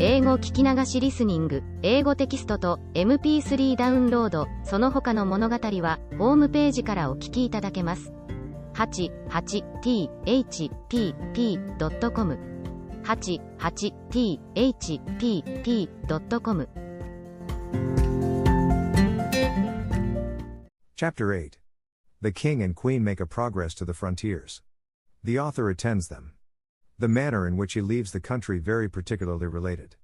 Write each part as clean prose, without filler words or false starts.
英語聞き流しリスニング、英語テキストと MP3 ダウンロード、その他の物語はホームページからお聞きいただけます。88thpp.com 88thpp.com Chapter 8. The King and Queen make a progress to the frontiers. The author attends them. The manner in which he leaves the country very particularly related.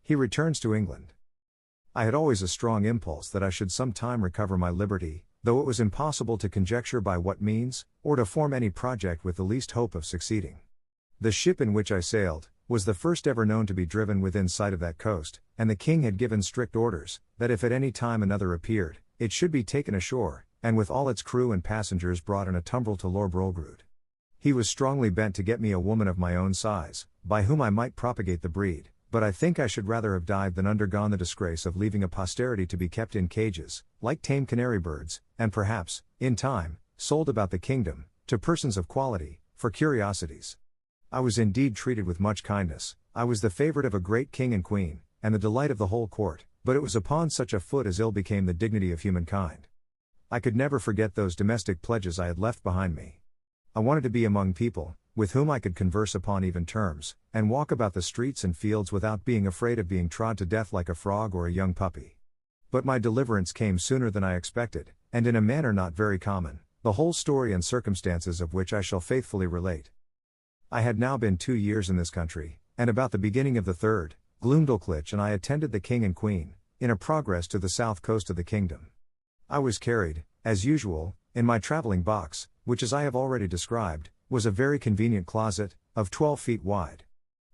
He returns to England. I had always a strong impulse that I should some time recover my liberty, though it was impossible to conjecture by what means, or to form any project with the least hope of succeeding. The ship in which I sailed was the first ever known to be driven within sight of that coast, and the king had given strict orders that if at any time another appeared, it should be taken ashore, and with all its crew and passengers brought in a tumbrel to Lord Brolgrud. He was strongly bent to get me a woman of my own size, by whom I might propagate the breed, but I think I should rather have died than undergone the disgrace of leaving a posterity to be kept in cages, like tame canary birds, and perhaps, in time, sold about the kingdom, to persons of quality, for curiosities. I was indeed treated with much kindness. I was the favorite of a great king and queen, and the delight of the whole court, but it was upon such a foot as ill became the dignity of humankind. I could never forget those domestic pledges I had left behind me. I wanted to be among people, with whom I could converse upon even terms, and walk about the streets and fields without being afraid of being trod to death like a frog or a young puppy. But my deliverance came sooner than I expected, and in a manner not very common, the whole story and circumstances of which I shall faithfully relate. I had now been 2 years in this country, and about the beginning of the third, Glumdalclitch and I attended the king and queen, in a progress to the south coast of the kingdom. I was carried, as usual, in my travelling box, which as I have already described, was a very convenient closet, of 12 feet wide.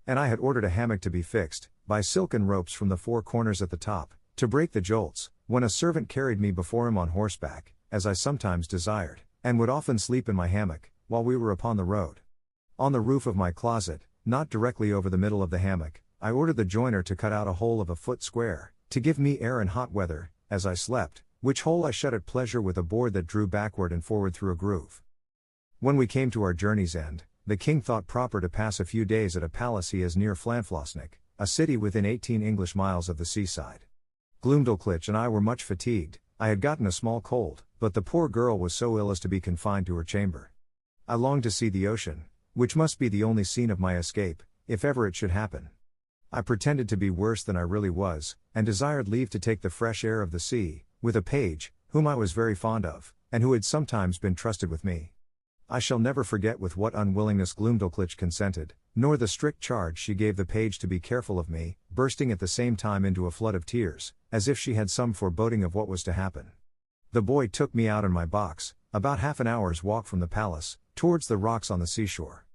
And I had ordered a hammock to be fixed, by silken ropes from the 4 corners at the top, to break the jolts, when a servant carried me before him on horseback, as I sometimes desired, and would often sleep in my hammock, while we were upon the road. On the roof of my closet, not directly over the middle of the hammock, I ordered the joiner to cut out a hole of a foot square, to give me air in hot weather, as I slept, which hole I shut at pleasure with a board that drew backward and forward through a groove. When we came to our journey's end, the king thought proper to pass a few days at a palace he has near Llanflosnick, a city within 18 English miles of the seaside. Glumdalclitch and I were much fatigued. I had gotten a small cold, but the poor girl was so ill as to be confined to her chamber. I longed to see the ocean, which must be the only scene of my escape, if ever it should happen. I pretended to be worse than I really was, and desired leave to take the fresh air of the sea, with a page, whom I was very fond of, and who had sometimes been trusted with me. I shall never forget with what unwillingness Glumdalclitch consented, nor the strict charge she gave the page to be careful of me, bursting at the same time into a flood of tears, as if she had some foreboding of what was to happen. The boy took me out in my box, about half an hour's walk from the palace, towards the rocks on the seashore.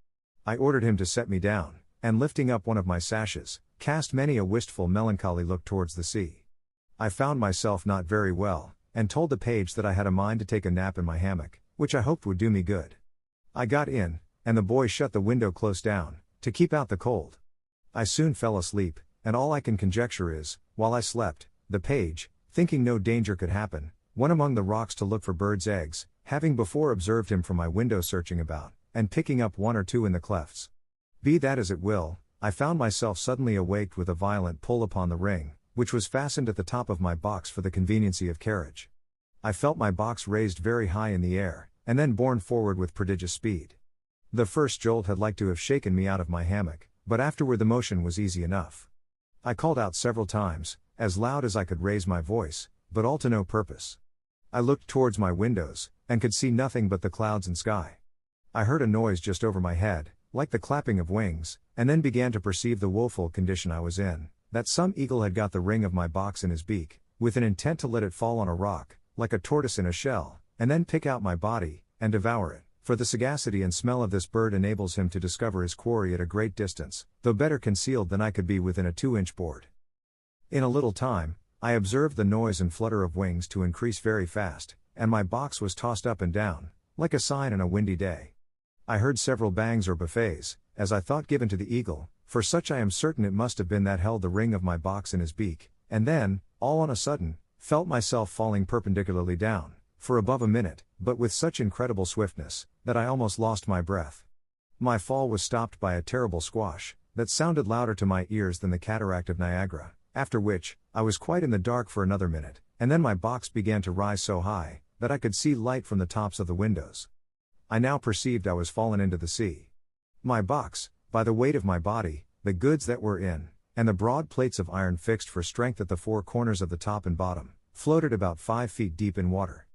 I ordered him to set me down, and lifting up one of my sashes, cast many a wistful melancholy look towards the sea. I found myself not very well, and told the page that I had a mind to take a nap in my hammock, which I hoped would do me good. I got in, and the boy shut the window close down, to keep out the cold. I soon fell asleep, and all I can conjecture is, while I slept, the page, thinking no danger could happen, went among the rocks to look for birds' eggs, having before observed him from my window searching about, and picking up 1 or 2 in the clefts. Be that as it will, I found myself suddenly awaked with a violent pull upon the ring, which was fastened at the top of my box for the conveniency of carriage. I felt my box raised very high in the air, and then borne forward with prodigious speed. The first jolt had like to have shaken me out of my hammock, but afterward the motion was easy enough. I called out several times, as loud as I could raise my voice, but all to no purpose. I looked towards my windows, and could see nothing but the clouds and sky. I heard a noise just over my head, like the clapping of wings, and then began to perceive the woeful condition I was in, that some eagle had got the ring of my box in his beak, with an intent to let it fall on a rock, like a tortoise in a shell, and then pick out my body, and devour it, for the sagacity and smell of this bird enables him to discover his quarry at a great distance, though better concealed than I could be within a 2-inch board. In a little time, I observed the noise and flutter of wings to increase very fast, and my box was tossed up and down, like a sign on a windy day. I heard several bangs or buffets, as I thought given to the eagle, for such I am certain it must have been that held the ring of my box in his beak, and then, all on a sudden, felt myself falling perpendicularly down, for above a minute, but with such incredible swiftness, that I almost lost my breath. My fall was stopped by a terrible squash, that sounded louder to my ears than the cataract of Niagara, after which, I was quite in the dark for another minute, and then my box began to rise so high, that I could see light from the tops of the windows. I now perceived I was fallen into the sea. My box, by the weight of my body, the goods that were in, and the broad plates of iron fixed for strength at the four corners of the top and bottom, floated about 5 feet deep in water.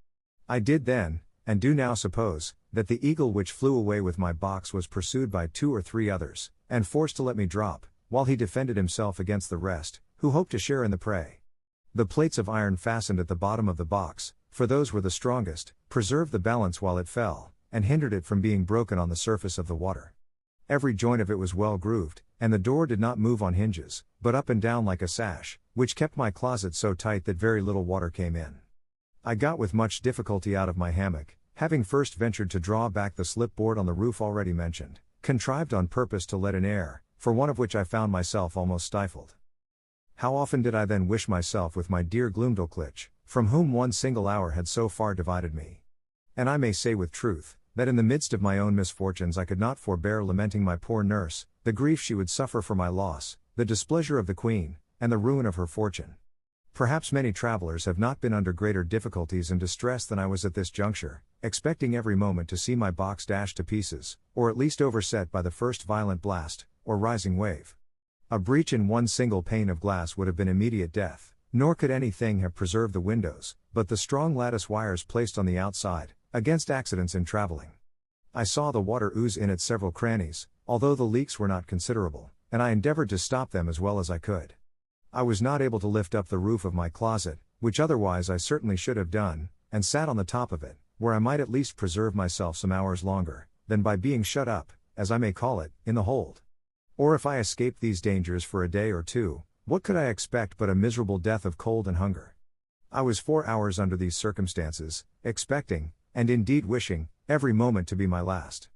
I did then, and do now suppose, that the eagle which flew away with my box was pursued by 2 or 3 others, and forced to let me drop, while he defended himself against the rest, who hoped to share in the prey. The plates of iron fastened at the bottom of the box, for those were the strongest, preserved the balance while it fell, and hindered it from being broken on the surface of the water. Every joint of it was well grooved, and the door did not move on hinges, but up and down like a sash, which kept my closet so tight that very little water came in. I got with much difficulty out of my hammock, having first ventured to draw back the slip board on the roof already mentioned, contrived on purpose to let in air, for want of which I found myself almost stifled. How often did I then wish myself with my dear Gloomdalclitch, from whom one single hour had so far divided me. And I may say with truth, that in the midst of my own misfortunes I could not forbear lamenting my poor nurse, the grief she would suffer for my loss, the displeasure of the Queen, and the ruin of her fortune. Perhaps many travelers have not been under greater difficulties and distress than I was at this juncture, expecting every moment to see my box dashed to pieces, or at least overset by the first violent blast, or rising wave. A breach in one single pane of glass would have been immediate death, nor could anything have preserved the windows, but the strong lattice wires placed on the outside, against accidents in traveling. I saw the water ooze in at several crannies, although the leaks were not considerable, and I endeavored to stop them as well as I could. I was not able to lift up the roof of my closet, which otherwise I certainly should have done, and sat on the top of it, where I might at least preserve myself some hours longer, than by being shut up, as I may call it, in the hold. Or if I escaped these dangers for a day or two, what could I expect but a miserable death of cold and hunger? I was 4 hours under these circumstances, expecting, and indeed wishing, every moment to be my last.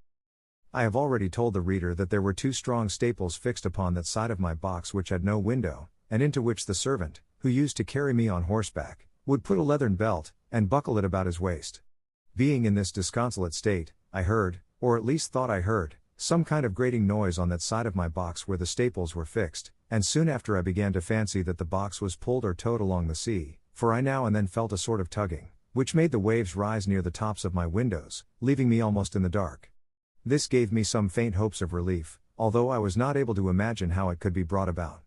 I have already told the reader that there were 2 strong staples fixed upon that side of my box which had no window, and into which the servant, who used to carry me on horseback, would put a leathern belt, and buckle it about his waist. Being in this disconsolate state, I heard, or at least thought I heard, some kind of grating noise on that side of my box where the staples were fixed, and soon after I began to fancy that the box was pulled or towed along the sea, for I now and then felt a sort of tugging, which made the waves rise near the tops of my windows, leaving me almost in the dark. This gave me some faint hopes of relief, although I was not able to imagine how it could be brought about.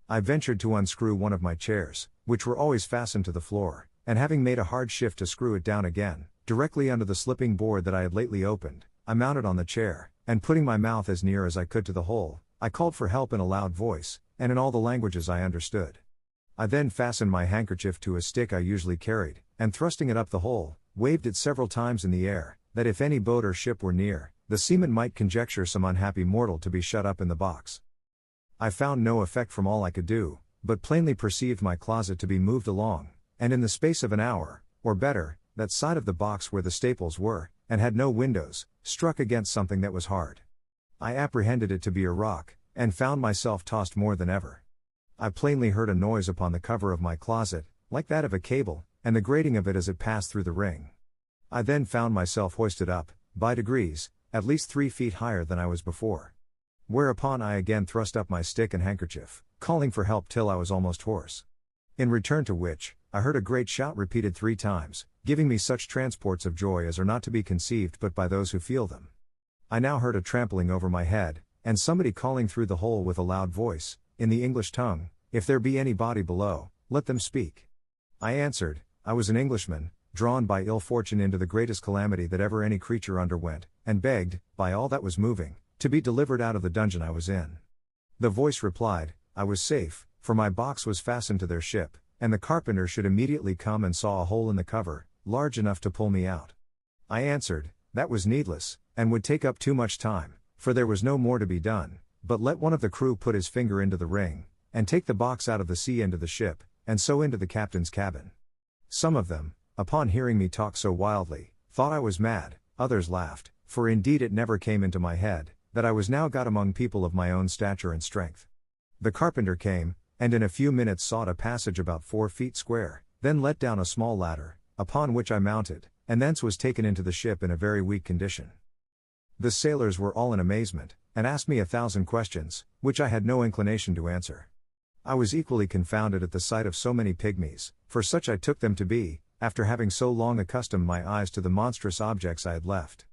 I ventured to unscrew one of my chairs, which were always fastened to the floor, and having made a hard shift to screw it down again, directly under the slipping board that I had lately opened, I mounted on the chair, and putting my mouth as near as I could to the hole, I called for help in a loud voice, and in all the languages I understood. I then fastened my handkerchief to a stick I usually carried, and thrusting it up the hole, waved it several times in the air, that if any boat or ship were near, the seamen might conjecture some unhappy mortal to be shut up in the box. I found no effect from all I could do, but plainly perceived my closet to be moved along, and in the space of an hour, or better, that side of the box where the staples were, and had no windows, struck against something that was hard. I apprehended it to be a rock, and found myself tossed more than ever. I plainly heard a noise upon the cover of my closet, like that of a cable, and the grating of it as it passed through the ring. I then found myself hoisted up, by degrees, at least 3 feet higher than I was before. Whereupon I again thrust up my stick and handkerchief, calling for help till I was almost hoarse. In return to which, I heard a great shout repeated 3 times, giving me such transports of joy as are not to be conceived but by those who feel them. I now heard a trampling over my head, and somebody calling through the hole with a loud voice, in the English tongue, "If there be anybody below, let them speak." I answered, I was an Englishman, drawn by ill fortune into the greatest calamity that ever any creature underwent, and begged, by all that was moving, to be delivered out of the dungeon I was in. The voice replied, I was safe, for my box was fastened to their ship, and the carpenter should immediately come and saw a hole in the cover, large enough to pull me out. I answered, that was needless, and would take up too much time, for there was no more to be done, but let one of the crew put his finger into the ring, and take the box out of the sea into the ship, and so into the captain's cabin. Some of them, upon hearing me talk so wildly, thought I was mad, others laughed, for indeed it never came into my head, that I was now got among people of my own stature and strength. The carpenter came, and in a few minutes sought a passage about 4 feet square, then let down a small ladder, upon which I mounted, and thence was taken into the ship in a very weak condition. The sailors were all in amazement, and asked me 1,000 questions, which I had no inclination to answer. I was equally confounded at the sight of so many pygmies, for such I took them to be, after having so long accustomed my eyes to the monstrous objects I had left.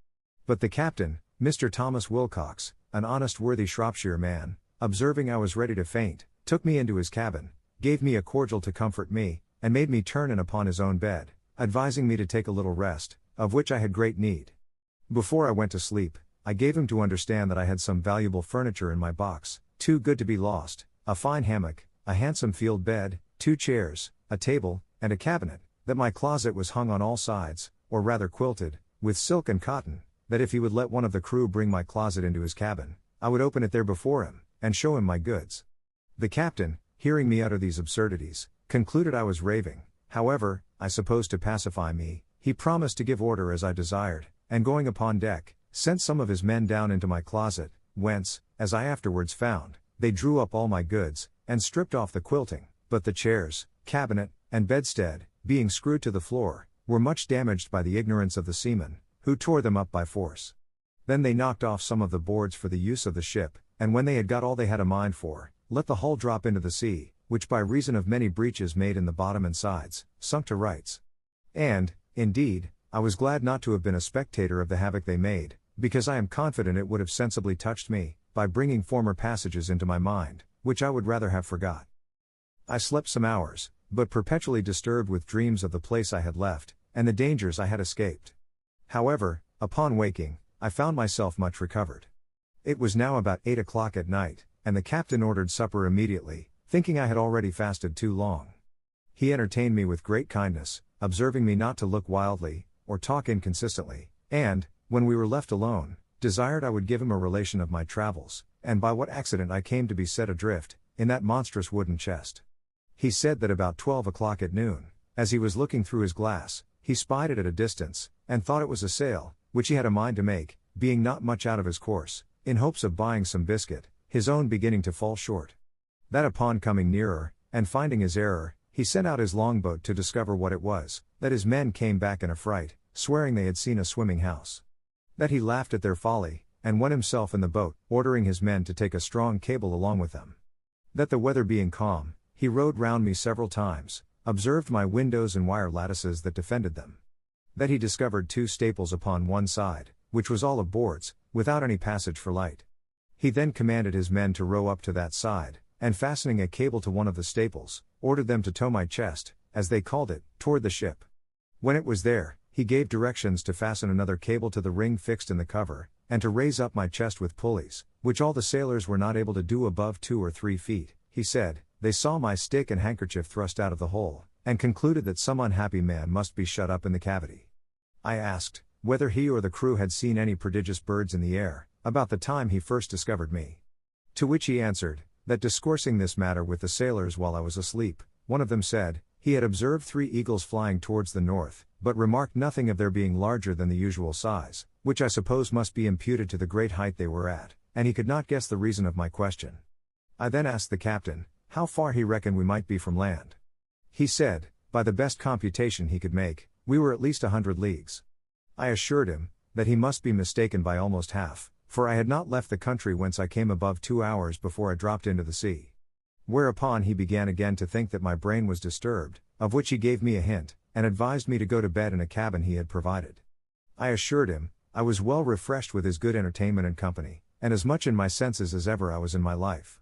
But the captain, Mr. Thomas Wilcox, an honest worthy Shropshire man, observing I was ready to faint, took me into his cabin, gave me a cordial to comfort me, and made me turn in upon his own bed, advising me to take a little rest, of which I had great need. Before I went to sleep, I gave him to understand that I had some valuable furniture in my box, too good to be lost, a fine hammock, a handsome field bed, 2 chairs, a table, and a cabinet, that my closet was hung on all sides, or rather quilted, with silk and cotton, that if he would let one of the crew bring my closet into his cabin, I would open it there before him, and show him my goods. The captain, hearing me utter these absurdities, concluded I was raving. However, I suppose to pacify me, he promised to give order as I desired, and going upon deck, sent some of his men down into my closet, whence, as I afterwards found, they drew up all my goods, and stripped off the quilting, but the chairs, cabinet, and bedstead, being screwed to the floor, were much damaged by the ignorance of the seamen, who tore them up by force. Then they knocked off some of the boards for the use of the ship, and when they had got all they had a mind for, let the hull drop into the sea, which by reason of many breaches made in the bottom and sides, sunk to rights. And, indeed, I was glad not to have been a spectator of the havoc they made, because I am confident it would have sensibly touched me, by bringing former passages into my mind, which I would rather have forgot. I slept some hours, but perpetually disturbed with dreams of the place I had left, and the dangers I had escaped. However, upon waking, I found myself much recovered. It was now about 8 o'clock at night, and the captain ordered supper immediately, thinking I had already fasted too long. He entertained me with great kindness, observing me not to look wildly, or talk inconsistently, and, when we were left alone, desired I would give him a relation of my travels, and by what accident I came to be set adrift, in that monstrous wooden chest. He said that about 12 o'clock at noon, as he was looking through his glass, he spied it at a distance, and thought it was a sail, which he had a mind to make, being not much out of his course, in hopes of buying some biscuit, his own beginning to fall short. That upon coming nearer, and finding his error, he sent out his longboat to discover what it was, that his men came back in a fright, swearing they had seen a swimming house. That he laughed at their folly, and went himself in the boat, ordering his men to take a strong cable along with them. That the weather being calm, he rowed round me several times, observed my windows and wire lattices that defended them. That he discovered 2 staples upon one side, which was all of boards, without any passage for light. He then commanded his men to row up to that side, and fastening a cable to one of the staples, ordered them to tow my chest, as they called it, toward the ship. When it was there, he gave directions to fasten another cable to the ring fixed in the cover, and to raise up my chest with pulleys, which all the sailors were not able to do above 2 or 3 feet, he said. They saw my stick and handkerchief thrust out of the hole, and concluded that some unhappy man must be shut up in the cavity. I asked, whether he or the crew had seen any prodigious birds in the air, about the time he first discovered me. To which he answered, that discoursing this matter with the sailors while I was asleep, one of them said, he had observed 3 eagles flying towards the north, but remarked nothing of their being larger than the usual size, which I suppose must be imputed to the great height they were at, and he could not guess the reason of my question. I then asked the captain, how far he reckoned we might be from land. He said, by the best computation he could make, we were at least 100 leagues. I assured him, that he must be mistaken by almost half, for I had not left the country whence I came above 2 hours before I dropped into the sea. Whereupon he began again to think that my brain was disturbed, of which he gave me a hint, and advised me to go to bed in a cabin he had provided. I assured him, I was well refreshed with his good entertainment and company, and as much in my senses as ever I was in my life.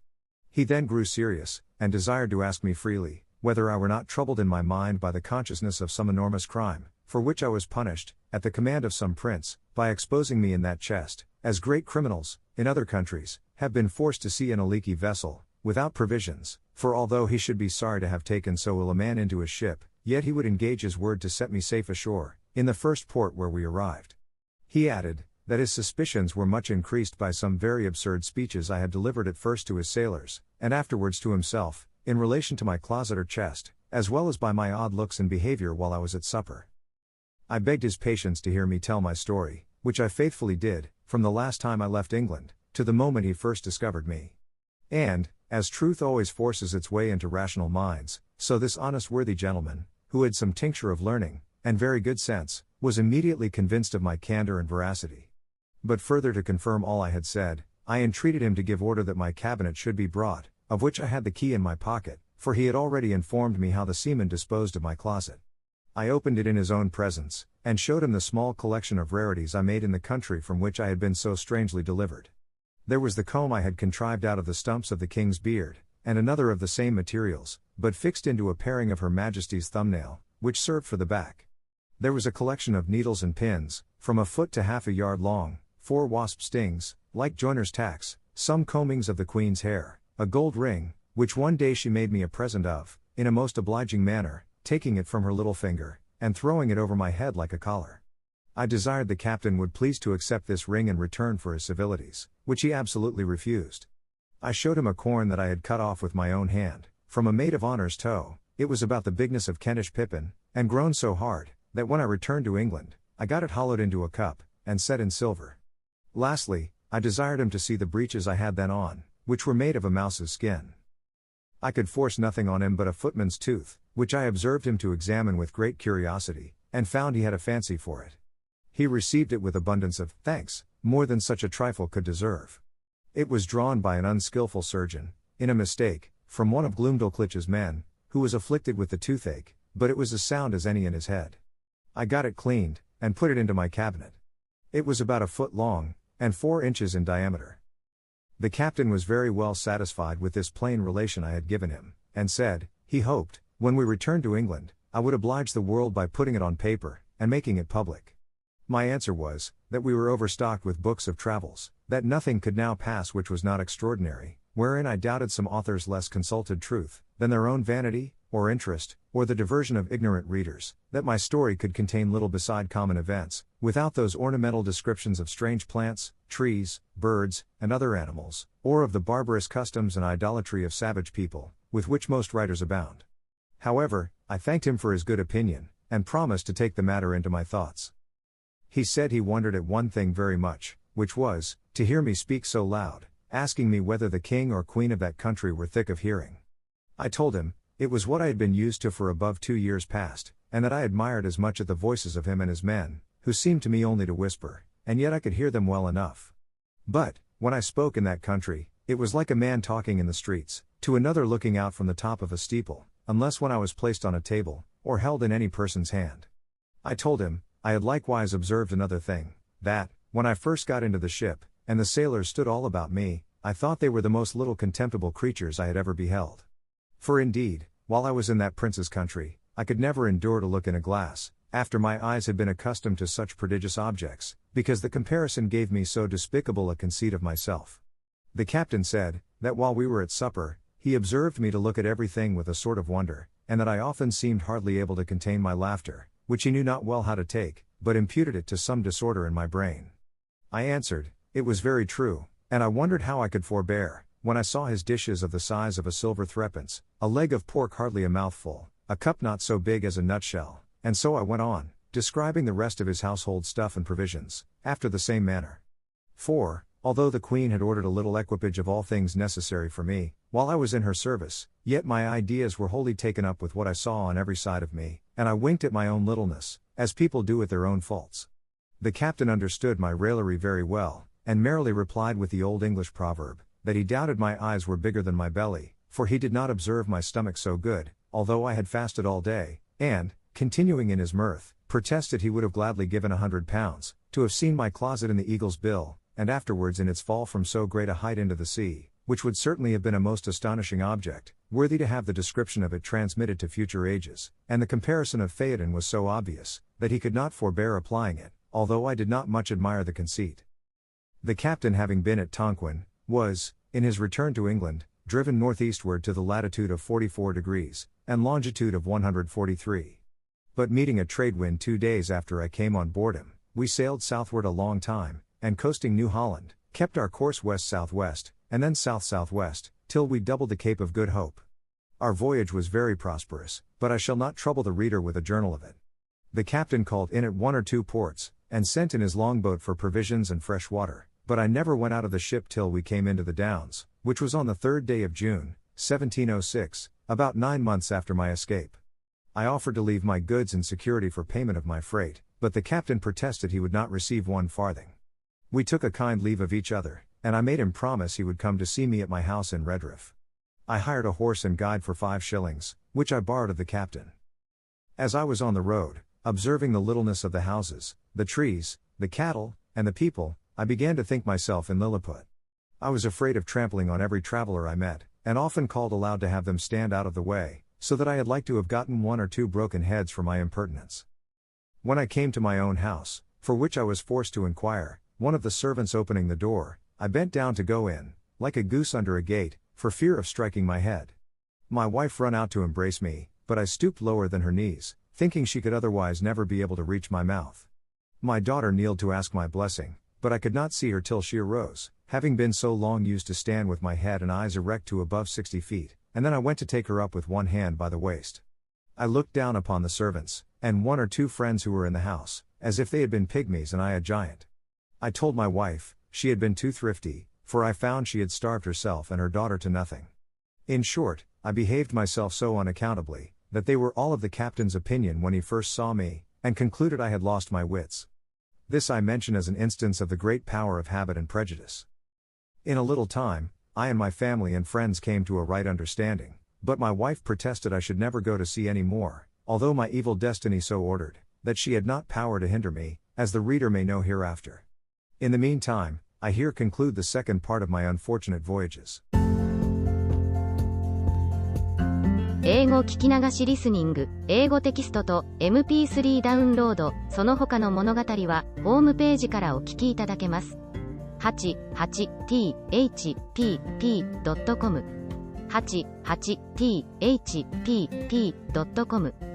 He then grew serious, and desired to ask me freely, whether I were not troubled in my mind by the consciousness of some enormous crime, for which I was punished, at the command of some prince, by exposing me in that chest, as great criminals, in other countries, have been forced to sea in a leaky vessel, without provisions, for although he should be sorry to have taken so ill a man into his ship, yet he would engage his word to set me safe ashore, in the first port where we arrived. He added, that his suspicions were much increased by some very absurd speeches I had delivered at first to his sailors, and afterwards to himself, in relation to my closet or chest, as well as by my odd looks and behavior while I was at supper. I begged his patience to hear me tell my story, which I faithfully did, from the last time I left England, to the moment he first discovered me. And, as truth always forces its way into rational minds, so this honest worthy gentleman, who had some tincture of learning, and very good sense, was immediately convinced of my candor and veracity. But further to confirm all I had said, I entreated him to give order that my cabinet should be brought, of which I had the key in my pocket, for he had already informed me how the seaman disposed of my closet. I opened it in his own presence, and showed him the small collection of rarities I made in the country from which I had been so strangely delivered. There was the comb I had contrived out of the stumps of the king's beard, and another of the same materials, but fixed into a paring of Her Majesty's thumbnail, which served for the back. There was a collection of needles and pins, from a foot to half a yard long, 4 wasp stings, like joiner's tacks, some combings of the Queen's hair, a gold ring, which one day she made me a present of, in a most obliging manner, taking it from her little finger, and throwing it over my head like a collar. I desired the captain would please to accept this ring in return for his civilities, which he absolutely refused. I showed him a corn that I had cut off with my own hand, from a maid of honor's toe. It was about the bigness of Kentish pippin, and grown so hard, that when I returned to England, I got it hollowed into a cup, and set in silver. Lastly, I desired him to see the breeches I had then on, which were made of a mouse's skin. I could force nothing on him but a footman's tooth, which I observed him to examine with great curiosity, and found he had a fancy for it. He received it with abundance of thanks, more than such a trifle could deserve. It was drawn by an unskilful surgeon, in a mistake, from one of Glumdalclitch's men, who was afflicted with the toothache, but it was as sound as any in his head. I got it cleaned, and put it into my cabinet. It was about a foot long, and 4 inches in diameter. The captain was very well satisfied with this plain relation I had given him, and said, he hoped, when we returned to England, I would oblige the world by putting it on paper, and making it public. My answer was, that we were overstocked with books of travels, that nothing could now pass which was not extraordinary, wherein I doubted some authors less consulted truth, than their own vanity, or interest, or the diversion of ignorant readers, that my story could contain little beside common events, without those ornamental descriptions of strange plants, trees, birds, and other animals, or of the barbarous customs and idolatry of savage people, with which most writers abound. However, I thanked him for his good opinion, and promised to take the matter into my thoughts. He said he wondered at one thing very much, which was, to hear me speak so loud, asking me whether the king or queen of that country were thick of hearing. I told him, it was what I had been used to for above 2 years past, and that I admired as much at the voices of him and his men, who seemed to me only to whisper, and yet I could hear them well enough. But, when I spoke in that country, it was like a man talking in the streets, to another looking out from the top of a steeple, unless when I was placed on a table, or held in any person's hand. I told him, I had likewise observed another thing, that, when I first got into the ship, and the sailors stood all about me, I thought they were the most little contemptible creatures I had ever beheld. For indeed, while I was in that prince's country, I could never endure to look in a glass, after my eyes had been accustomed to such prodigious objects, because the comparison gave me so despicable a conceit of myself. The captain said, that while we were at supper, he observed me to look at everything with a sort of wonder, and that I often seemed hardly able to contain my laughter, which he knew not well how to take, but imputed it to some disorder in my brain. I answered, it was very true, and I wondered how I could forbear, when I saw his dishes of the size of a silver threepence, a leg of pork hardly a mouthful, a cup not so big as a nutshell, and so I went on, describing the rest of his household stuff and provisions, after the same manner. For, although the Queen had ordered a little equipage of all things necessary for me, while I was in her service, yet my ideas were wholly taken up with what I saw on every side of me, and I winked at my own littleness, as people do at their own faults. The captain understood my raillery very well, and merrily replied with the old English proverb, that he doubted my eyes were bigger than my belly, for he did not observe my stomach so good, although I had fasted all day, and, continuing in his mirth, protested he would have gladly given £100, to have seen my closet in the Eagle's Bill, and afterwards in its fall from so great a height into the sea, which would certainly have been a most astonishing object, worthy to have the description of it transmitted to future ages, and the comparison of Phaeton was so obvious, that he could not forbear applying it, although I did not much admire the conceit. The captain, having been at Tonquin, was, in his return to England, driven northeastward to the latitude of 44 degrees, and longitude of 143. But meeting a trade wind 2 days after I came on board him, we sailed southward a long time, and coasting New Holland, kept our course west-southwest, and then south-southwest, till we doubled the Cape of Good Hope. Our voyage was very prosperous, but I shall not trouble the reader with a journal of it. The captain called in at 1 or 2 ports, and sent in his longboat for provisions and fresh water, but I never went out of the ship till we came into the Downs, which was on the 3rd day of June, 1706, about 9 months after my escape. I offered to leave my goods in security for payment of my freight, but the captain protested he would not receive 1 farthing. We took a kind leave of each other, and I made him promise he would come to see me at my house in Redriff. I hired a horse and guide for 5 shillings, which I borrowed of the captain. As I was on the road, observing the littleness of the houses, the trees, the cattle, and the people, I began to think myself in Lilliput. I was afraid of trampling on every traveler I met, and often called aloud to have them stand out of the way, so that I had like to have gotten 1 or 2 broken heads for my impertinence. When I came to my own house, for which I was forced to inquire, one of the servants opening the door, I bent down to go in, like a goose under a gate, for fear of striking my head. My wife ran out to embrace me, but I stooped lower than her knees, thinking she could otherwise never be able to reach my mouth. My daughter kneeled to ask my blessing, but I could not see her till she arose, having been so long used to stand with my head and eyes erect to above 60 feet, and then I went to take her up with one hand by the waist. I looked down upon the servants, and 1 or 2 friends who were in the house, as if they had been pygmies and I a giant. I told my wife, she had been too thrifty, for I found she had starved herself and her daughter to nothing. In short, I behaved myself so unaccountably, that they were all of the captain's opinion when he first saw me, and concluded I had lost my wits. This I mention as an instance of the great power of habit and prejudice. In a little time, I and my family and friends came to a right understanding, but my wife protested I should never go to sea any more, although my evil destiny so ordered, that she had not power to hinder me, as the reader may know hereafter. In the meantime, I here conclude the second part of my unfortunate voyages. 英語聞き流しリスニング、英語テキストと MP3 ダウンロード、その他の物語は、ホームページからお聞きいただけます。88thpp.com 88thpp.com